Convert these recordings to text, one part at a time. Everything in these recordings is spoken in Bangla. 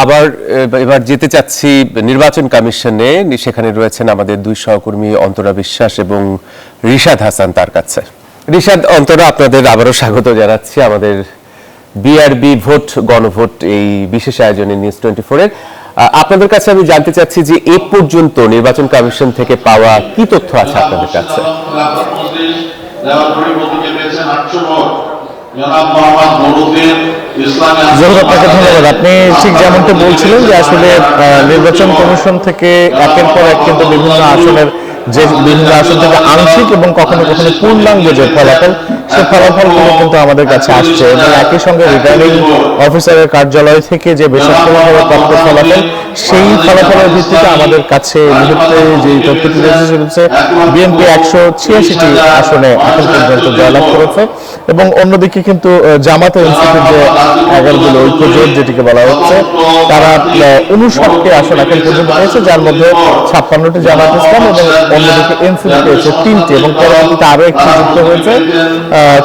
আবার এবার যেতে চাচ্ছি নির্বাচন কমিশনে, সেখানে রয়েছেন আমাদের দুই সহকর্মী অন্তরা বিশ্বাস এবং রিশাদ হাসান তার কাছে। রিশাদ, অন্তরা, আপনাদের আবারও স্বাগত জানাচ্ছি আমাদের বিআরবি ভোট গণভোট এই বিশেষ আয়োজনে নিউজ 24-এর। আপনাদের কাছে আমি জানতে চাচ্ছি যে এ পর্যন্ত নির্বাচন কমিশন থেকে পাওয়া কি তথ্য আছে আপনাদের কাছে? আপনাকে ধন্যবাদ। আপনি ঠিক যেমনটা বলছিলেন যে আসলে নির্বাচন কমিশন থেকে একের পর এক কিন্তু বিভিন্ন আসনের বিভিন্ন আসন থেকে আংশিক এবং কখনো কখনো পূর্ণাঙ্গ যে ফলাফল, সেই ফলাফলগুলো কিন্তু আমাদের কাছে আসছে এবং একই সঙ্গে রিটার্নিং অফিসারের কার্যালয় থেকে যে বেসরকারিভাবে প্রাপ্ত ফলাফল, সেই ফলাফলের ভিত্তিতে আমাদের কাছে মুহূর্তে যে তথ্যটি রয়েছে সেটা হচ্ছে বিএনপি 186টি আসনে এখন পর্যন্ত জয়লাভ করেছে এবং অন্যদিকে কিন্তু জামাত ও এনসিপির যে 11 ঐক্য জোট যেটিকে বলা হচ্ছে, তারা 59টি আসন এখন পর্যন্ত পেয়েছে, যার মধ্যে 56টি জামাত ইসলাম এবং অন্যদিকে এনসিপি পেয়েছে 3টি এবং পরবর্তীতে আরো একটি যুক্ত হয়েছে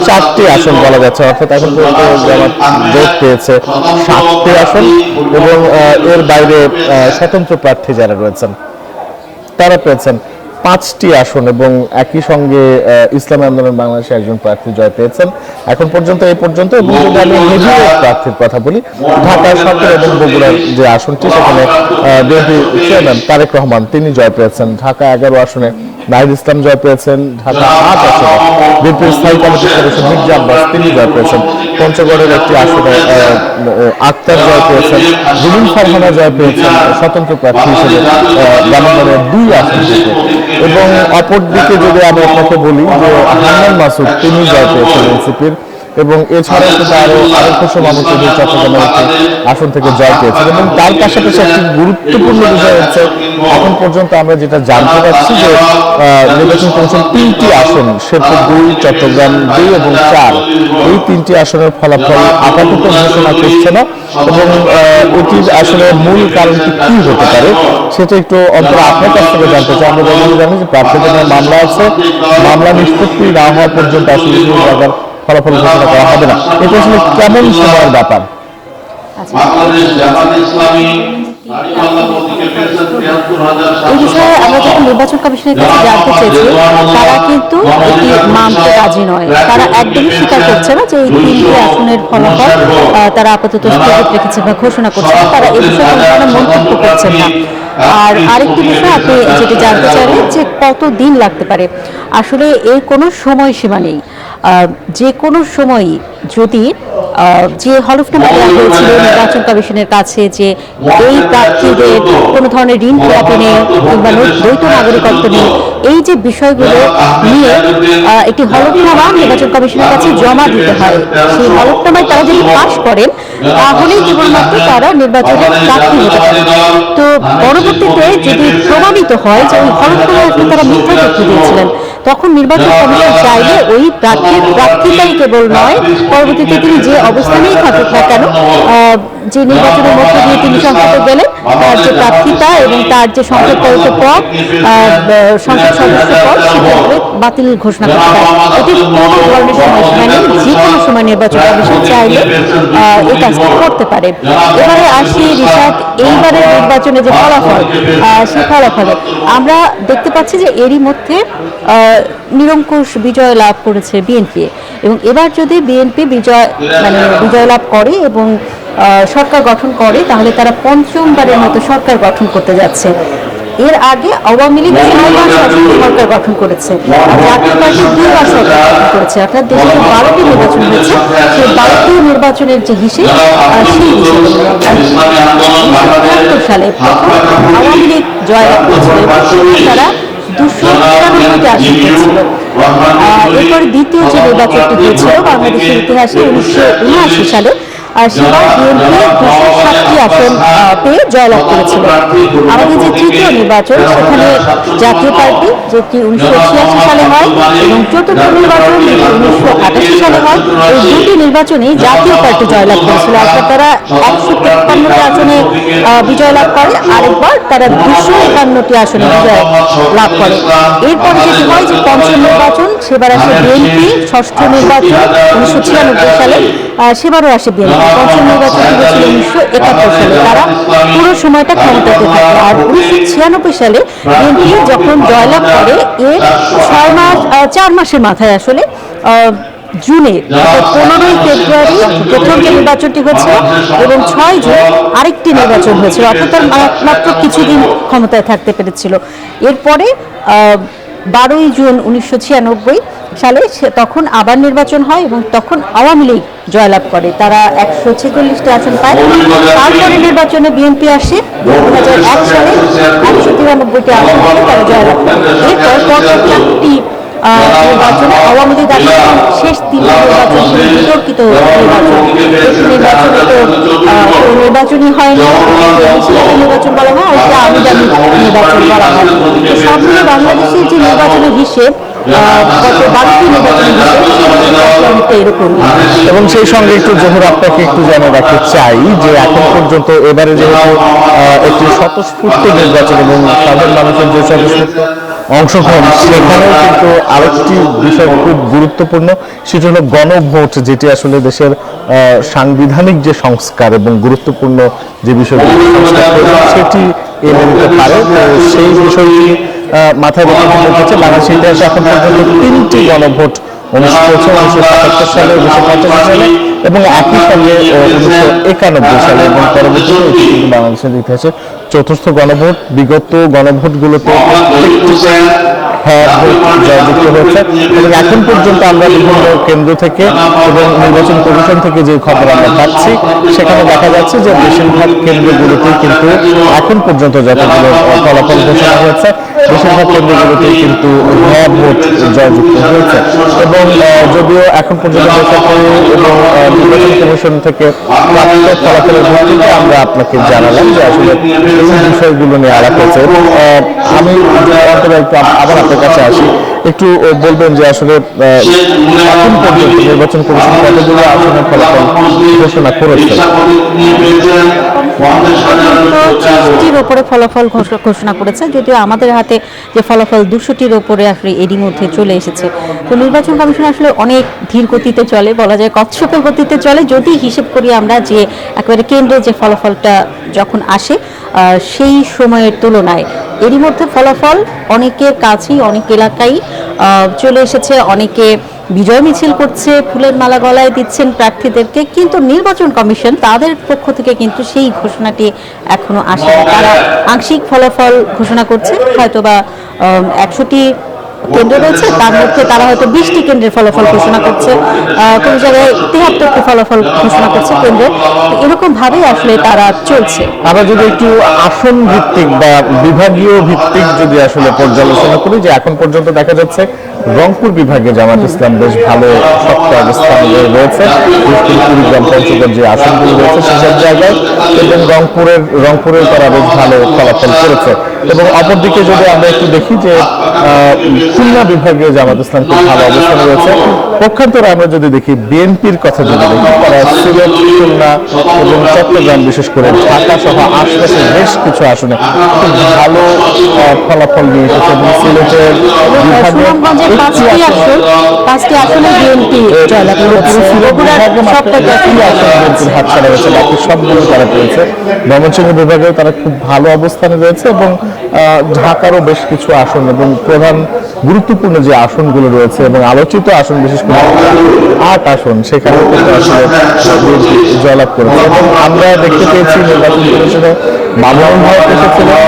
4টি আসন বলা যাচ্ছে। অর্থাৎ এখন পর্যন্ত জামাত জোট পেয়েছে 7টি আসন এবং এর বাইরে স্বতন্ত্র প্রার্থী যারা রয়েছেন তারা পেয়েছেন 5টি আসন এবং একই সঙ্গে ইসলামী আন্দোলন বাংলাদেশে একজন প্রার্থী জয় পেয়েছেন এখন পর্যন্ত এই পর্যন্ত। এবং যদি আমি হেভিওয়েট প্রার্থীর কথা বলি, ঢাকা 17 এবং বগুড়ার যে আসনটি, সেখানে বিএনপি চেয়ারম্যান তারেক রহমান তিনি জয় পেয়েছেন। ঢাকা 11 আসনে নাহিদ ইসলাম জয় পেয়েছেন। ঢাকা 8 আসনে বিএনপির স্থায়ী কমিটির সদস্য মির্জা আব্বাস তিনি জয় পেয়েছেন। পঞ্চগড়ের একটি আসনে আক্তার জয় পেয়েছেন। জুবিন ফারহানা জয় পেয়েছেন স্বতন্ত্র প্রার্থী হিসেবে ব্রাহ্মণবাড়িয়ার 2 আসন থেকে। এবং অপরদিকে যদি আমি আপনাকে বলি যে হান্নান মাসুদ তিনি জয় পেয়েছেন এনসিপির, এবং এছাড়াও কিন্তু আরো খুশি মাহমুদ চৌধুরী চট্টগ্রামের একটি আসন থেকে জয় পেয়েছেন। এবং তার পাশাপাশি একটি গুরুত্বপূর্ণ বিষয় হচ্ছে, এখন পর্যন্ত আমরা যেটা জানতে পারছি যে নির্বাচন কমিশন 3টি আসন, শেরপুর 2, চট্টগ্রাম 2 এবং 4, এই 3টি আসনের ফলাফল আপাতত ঘোষণা করছে না। এবং এটির আসলে মূল কারণটি কি হতে পারে সেটা একটু অন্তত আপনার কাছ থেকে জানতে চাই। আমরা জানি যে প্রার্থীদের মামলা আছে, মামলা নিষ্পত্তি না হওয়া পর্যন্ত আসলে সেই জায়গার ফলাফল ঘোষণা করা হবে না। এটা আসলে কেমন সময়ের ব্যাপার? এই বিষয়ে আমরা যখন নির্বাচন কমিশনের কাছে জানতে চেয়েছি, তারা কিন্তু এটি মানতে রাজি নয়। তারা একদমই স্বীকার করছে না যে এই 3টি আসনের ফলাফল তারা আপাতত স্থগিত রেখেছে বা ঘোষণা করছে না। তারা এই বিষয়ে কোনো ধরনের মন্তব্য করছেন না। আর আরেকটি বিষয় আপনি যেটি জানতে চাইলেন যে কত দিন লাগতে পারে, আসলে এর কোনো সময়সীমা নেই। যে কোনো সময়ই যদি যে হলফনামা দেওয়া হয়েছিল নির্বাচন কমিশনের কাছে যে এই প্রার্থীদের কোনো ধরনের ঋণ খেলাপি নেই কিংবা দ্বৈত নাগরিকত্ব নেই, এই যে বিষয়গুলো নিয়ে একটি হলফনামা নির্বাচন কমিশনের কাছে জমা দিতে হয়, সেই হলফনামায় তারা যদি পাশ করেন তাহলেই কেবলমাত্র তারা নির্বাচনের প্রার্থী হতে পারে। তো পরবর্তীতে যদি প্রমাণিত হয় যে ওই হলফনামায় তারা মিথ্যা তথ্য দিয়েছিলেন, তখন নির্বাচন কমিশন চাইলে ওই প্রার্থীটাই কেবল নয়, পরবর্তীতে তিনি যে অবস্থানেই থাকুক না কেন, যে নির্বাচনের মধ্য দিয়ে তিনি সংসদে গেলেন, তার যে প্রার্থিতা এবং তার যে সংসদপরিত পদ, সংসদ সদস্য পদ, সেটা বাতিল ঘোষণা করতে পারে। এটির কোনো ধরনের সময়সীমা নেই, যে কোনো সময় নির্বাচন কমিশন চাইলে এই কাজটা করতে পারে। এবারে আসি রিশাদ, এইবারের নির্বাচনে যে ফলাফল, সেই ফলাফলে আমরা দেখতে পাচ্ছি যে এরই মধ্যে নিরঙ্কুশ বিজয় লাভ করেছে বিএনপি। এবং এবার যদি বিএনপি বিজয় লাভ করে এবং সরকার গঠন করে, তাহলে তারা 5মবারের মতো সরকার গঠন করতে যাচ্ছে। এর আগে আওয়ামী লীগ 6বার সরকার গঠন করেছে, জাতীয় পার্টি 2বার সরকার গঠন করেছে। অর্থাৎ দেশে 12টি নির্বাচন হয়েছে, সেই 12টি নির্বাচনের যে হিসেব, সেই হিসেবে 1977 সালে প্রথম আওয়ামী লীগ জয়লাভ করেছিল এবং তারা 293টি আসন পেয়েছিল। এরপর দ্বিতীয় যে নির্বাচনটি হয়েছিল বাংলাদেশের ইতিহাসে 1979 সালে, সেবার বিএনপি 207টি আসন পেয়ে জয়লাভ করেছিল। আমাদের যে তৃতীয় নির্বাচন, সেখানে জাতীয় পার্টি, যেটি 1986 সালে হয়, এবং চতুর্থ নির্বাচন 1988 সালে হয়, এই 2টি নির্বাচনেই জাতীয় পার্টি জয়লাভ করেছিল। অর্থাৎ তারা 153টি আসনে বিজয় লাভ করে, আরেকবার তারা 251টি আসনে বিজয় লাভ করে। এরপরে যেটি হয় যে পঞ্চম নির্বাচন, সেবার আসে বিএনপি, ষষ্ঠ নির্বাচন 1996 সালে, সেবারও আসে বিএনপি। পঞ্চম নির্বাচন হয়েছিল 1971 সালে, তারা পুরো সময়টা ক্ষমতাতে থাকে। আর 1996 সালে বিএনপি যখন জয়লাভ করে এর 4 মাসের মাথায় আসলে জুনে 15ই ফেব্রুয়ারি প্রথম যে নির্বাচনটি হয়েছিল এবং 6 জুন আরেকটি নির্বাচন হয়েছিল, অর্থাৎ তার মাত্র কিছুদিন ক্ষমতায় থাকতে পেরেছিল। এরপরে 12ই জুন 1996 সালে তখন আবার নির্বাচন হয় এবং তখন আওয়ামী লীগ জয়লাভ করে, তারা 146টি আসন পায়। তারপরে নির্বাচনে বিএনপি আসে 2001 সালে 193টি আসন পেয়ে তারা জয়লাভ করে। এরপর পরপর 4টি নির্বাচনে আওয়ামী লীগ আসে এবং শেষ 3টি নির্বাচন বিতর্কিত নির্বাচন। নির্বাচনে তো নির্বাচনই হয়নি, নির্বাচন বলা হয়, আর আওয়ামী নির্বাচন বলা হয়। সব মিলে বাংলাদেশের যে নির্বাচনের হিসেব গত 12টি নির্বাচনের হিসেব এরকম। এবং সেই সঙ্গে একটু জহুর আপনাকে একটু জানিয়ে রাখতে চাই যে এখন পর্যন্ত এবারে যেহেতু একটি স্বতঃস্ফূর্ত নির্বাচন এবং সাধারণ মানুষের যে স্বতঃস্ফূর্ত অংশগ্রহণ, সেখানেও কিন্তু আরেকটি বিষয় খুব গুরুত্বপূর্ণ, সেটি হলো গণভোট, যেটি আসলে দেশের সাংবিধানিক যে সংস্কার এবং গুরুত্বপূর্ণ যে বিষয়গুলো সেটি এনে নিতে পারে। তো সেই বিষয়টি মাথায় রেখে বলতে বাংলাদেশের ইতিহাসে এখন পর্যন্ত 3টি গণভোট অনুষ্ঠিত হয়েছে, 1977 সালে, 1985 সালে এবং একই সঙ্গে 1991 সালে, এবং পরবর্তীতে এটি কিন্তু বাংলাদেশের ইতিহাসে 4র্থ গণভোট। বিগত গণভোটগুলোতে জয়যুক্ত হয়েছে এবং এখন পর্যন্ত আমরা বিভিন্ন কেন্দ্র থেকে এবং নির্বাচন কমিশন থেকে যে খবর আমরা পাচ্ছি, সেখানে দেখা যাচ্ছে যে বেশিরভাগ কেন্দ্রগুলোতেই কিন্তু এখন পর্যন্ত যতগুলো ফলাফল ঘোষণা হয়েছে, বেশিরভাগ কেন্দ্রগুলোতেই কিন্তু ভোট জয়যুক্ত হয়েছে। এবং যদিও এখন পর্যন্ত বেসরকারি এবং নির্বাচন কমিশন থেকে প্রাপ্ত ফলাফলের ভিত্তিতে আমরা আপনাকে জানালাম যে আসলে এই বিষয়গুলো নিয়ে আলাপ হয়েছে। এবং আমি আবার আপনার কাছে আসি, একটু বলবেন যে আসলে এখন পর্যন্ত নির্বাচন কমিশন কতগুলো আসনের ফলাফল ঘোষণা করেছে? 30টির উপরে ফলাফল ঘোষণা করেছে, যদিও আমাদের হাতে যে ফলাফল 200টির উপরে আসলে এরই মধ্যে চলে এসেছে। তো নির্বাচন কমিশন আসলে অনেক ধীর গতিতে চলে, বলা যায় কচ্ছপের গতিতে চলে, যদি হিসেব করি আমরা যে একেবারে কেন্দ্রে যে ফলাফলটা যখন আসে সেই সময়ের তুলনায়। এরই মধ্যে ফলাফল অনেকের কাছেই, অনেক এলাকায় চলে এসেছে, অনেকে বিজয় মিছিল করছে, ফুলের মালা গলায় দিচ্ছেন প্রার্থীদেরকে, কিন্তু নির্বাচন কমিশন তাদের পক্ষ থেকে কিন্তু সেই ঘোষণাটি এখনো আসেনি। তারা আংশিক ফলাফল ঘোষণা করছে, হয়তোবা 100টি কেন্দ্র রয়েছে, তার মধ্যে তারা হয়তো 20টি কেন্দ্রের ফলাফল ঘোষণা করছে, কোন জায়গায় 73টি ফলাফল ঘোষণা করছে কেন্দ্রের। এরকম ভাবেই আসলে তারা চলছে। আমরা যদি একটু আসন ভিত্তিক বা বিভাগীয় ভিত্তিক যদি আসলে পর্যালোচনা করি, যে এখন পর্যন্ত দেখা যাচ্ছে রংপুর বিভাগে জামাত ইসলাম বেশ ভালো শক্ত অবস্থান রয়েছে, কুড়িগ্রাম, পঞ্চগড় যে আসনগুলো রয়েছে সেসব জায়গায়, এবং রংপুরের তারা বেশ ভালো ফলাফল করেছে। এবং অপরদিকে যদি আমরা একটু দেখি যে খুলনা বিভাগে জামাত ইসলাম খুব ভালো অবস্থানে রয়েছে। পক্ষান্তরে আমরা যদি দেখি বিএনপির কথা যদি দেখি, তারা সিলেট, খুলনা এবং চট্টগ্রাম, বিশেষ করে ঢাকা সহ আশপাশের বেশ কিছু আসনে খুব ভালো ফলাফল নিয়ে এসেছে। এবং সিলেটের সুনামগঞ্জের 5টি আসনে বিএনপি জয়লাভ করেছে, হাতছাড়া হয়েছে, বাকি সবগুলো তারা পেয়েছে। ময়মনসিংহ বিভাগেও তারা খুব ভালো অবস্থানে রয়েছে এবং ঢাকারও বেশ কিছু আসন এবং প্রধান গুরুত্বপূর্ণ যে আসনগুলো রয়েছে এবং আলোচিত আসন, বিশেষ করে 8 আসন, সেখানে কিন্তু আসলে জয়লাভ করেছে। এবং আমরা দেখতে পেয়েছি নির্বাচন কমিশনে মামুনুল হক এসেছিলেন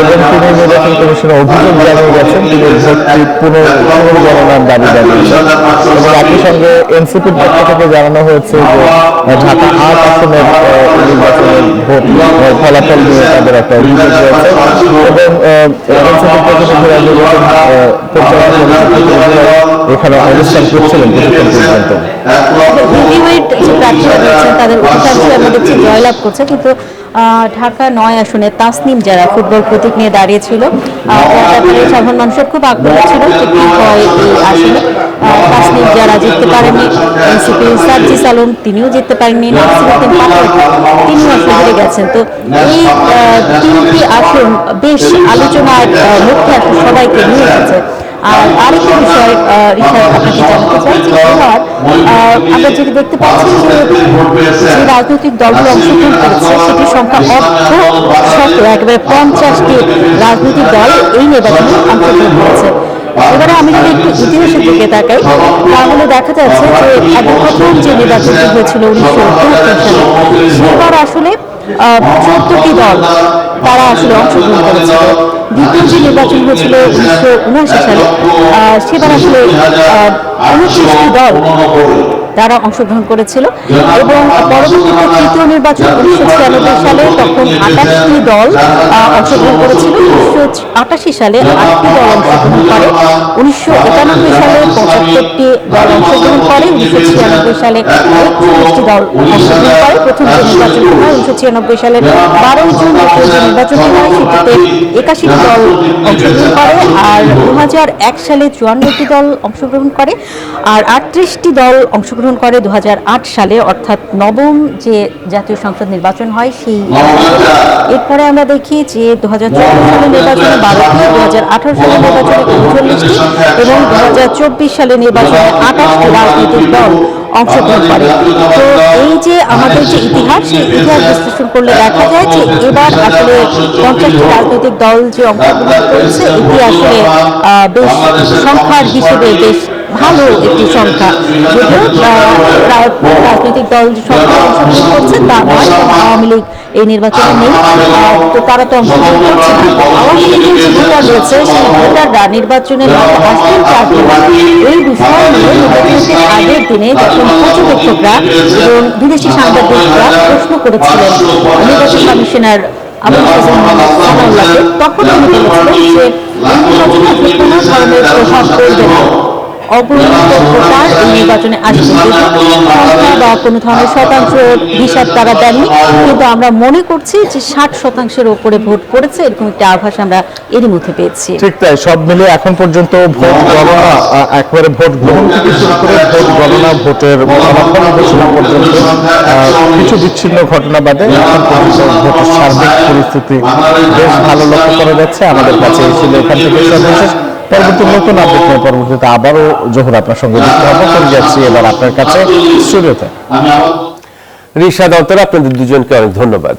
এবং তিনি নির্বাচন কমিশনে অভিযোগ জানিয়ে গেছেন, তিনি ভোটটি পুনর্গণনার দাবি জানিয়েছেন। এবং একই সঙ্গে এনসিপির পক্ষ থেকে জানানো হয়েছে যে ঢাকা 8 আসনের নির্বাচনের ভোট ফলাফল নিয়ে তাদের একটা অভিযোগ রয়েছে। এবং এনসিপির প্রতিনিধিরা এখানে অবস্থান করছিলেন কিছুক্ষণ পর্যন্ত। হেভিওয়েট যে প্রার্থীরা রয়েছেন তাদের অধিকাংশ আমরা দেখছি জয়লাভ করছে, কিন্তু ঢাকা 9 আসনে তাসনিম যারা ফুটবল প্রতীক নিয়ে দাঁড়িয়েছিল, তার ব্যাপারে সাধারণ মানুষের খুব আগ্রহ ছিল যে কি হয় এই আসনে। তাসনিম যারা জিততে পারেননি, এনসিপি সার্জিস আলম তিনিও জিততে পারেননি, নাসিরউদ্দিন পাটোয়ারি তিনিও আসলে হেরে গেছেন। তো এই তিনটি আসন বেশ আলোচনার মুখে এখন সবাইকে নিয়ে এসেছে। আর আরেকটা বিষয় রিশাদ আপনাকে জানাতে চাই যে এবার আমরা যেটি দেখতে পাচ্ছি যে রাজনৈতিক দলগুলো অংশগ্রহণ করেছে সেটির সংখ্যা শত একেবারে 50টি রাজনৈতিক দল এই নির্বাচনে অংশগ্রহণ করেছে। এবারে আমি যদি একটু ইতিহাসের দিকে তাকাই তাহলে দেখা যাচ্ছে যে একদম প্রথম যে নির্বাচনটি হয়েছিল 1973 সালে, সেবার আসলে 14টি দল তারা আসলে অংশগ্রহণ করেছিল। দ্বিতীয় যে নির্বাচন হয়েছিল 1979 সালে, সেবার আসলে 29টি দল তারা অংশগ্রহণ করেছিল এবং পরবর্তীতে তৃতীয় নির্বাচন 1996 সালে তখন 28টি দল অংশগ্রহণ করেছিল। 1988 সালে 8টি দল অংশগ্রহণ করে, 1991 সালে 75টি দল অংশগ্রহণ করে, 1996 সালে 41টি দল অংশগ্রহণ করে। প্রথম যে নির্বাচন হয় 1996 সালের 12 জুন দ্বিতীয় যে নির্বাচনটি হয় সেটিতে 81টি দল অংশগ্রহণ করে, আর 2001 সালে 54টি দল অংশগ্রহণ করে, আর 38টি দল অংশগ্রহণ করে 2008 সালে, অর্থাৎ নবম যে জাতীয় সংসদ নির্বাচন হয় সেই। এরপরে আমরা দেখি যে 2014 সালের নির্বাচনে 12টি, 2018 সালের নির্বাচনে 39টি এবং 2024 সালের নির্বাচনে 28টি রাজনৈতিক দল অংশগ্রহণ করে। তো এই যে আমাদের যে ইতিহাস, সেই ইতিহাস বিশ্লেষণ করলে দেখা যায় যে এবার আসলে 50টি রাজনৈতিক দল যে অংশগ্রহণ করেছে এটি আসলে বেশ সংখ্যার হিসেবে বেশ ভালো একটি সংখ্যা। যদিও রাজনৈতিক দল যে সংখ্যা অংশগ্রহণ করছে তা নয়, আওয়ামী লীগ এই নির্বাচনে নেই, তো তারা তো অংশগ্রহণ করছে না। আওয়ামী লীগের যে ভোটার রয়েছে সেই ভোটাররা নির্বাচনের মাঠে আসতেন চান, এই বিষয় নিয়ে নির্বাচনের আগের দিনে যখন পর্যবেক্ষকরা এবং বিদেশি সাংবাদিকরা প্রশ্ন করেছিলেন নির্বাচন কমিশনার আবুল হাসান সানাউল্লাহকে, তখন তিনি বলেছিলেন যে এই নির্বাচনে আসলে কোনো ধরনের প্রভাব পড়বে না, অপরিণত ভোটার এই নির্বাচনে আসবে। সংখ্যা বা কোনো ধরনের শতাংশ হিসাব তারা দেননি, কিন্তু আমরা মনে করছি যে 60% ওপরে ভোট পড়েছে, এরকম একটা আভাস আমরা এরই মধ্যে পেয়েছি। ঠিক তাই, সব মিলিয়ে এখন পর্যন্ত ভোট গণনা, একবারে ভোট গ্রহণ থেকে শুরু করে ভোট গণনা, ভোটের ফলাফল ঘোষণা পর্যন্ত কিছু বিচ্ছিন্ন ঘটনা বাদে এখন পর্যন্ত ভোটের সার্বিক পরিস্থিতি বেশ ভালো লক্ষ্য করা যাচ্ছে। আমাদের কাছে এই ছিল এখান থেকে সর্বশেষ। পরবর্তী নতুন আপডেট নিয়ে পরবর্তীতে আবারও জোহর আপনার সঙ্গে যুক্ত হবো। চলে যাচ্ছি এবার আপনার কাছে স্টুডিওতে। রিশাদ অন্তরা, আপনাদের দুজনকে অনেক ধন্যবাদ।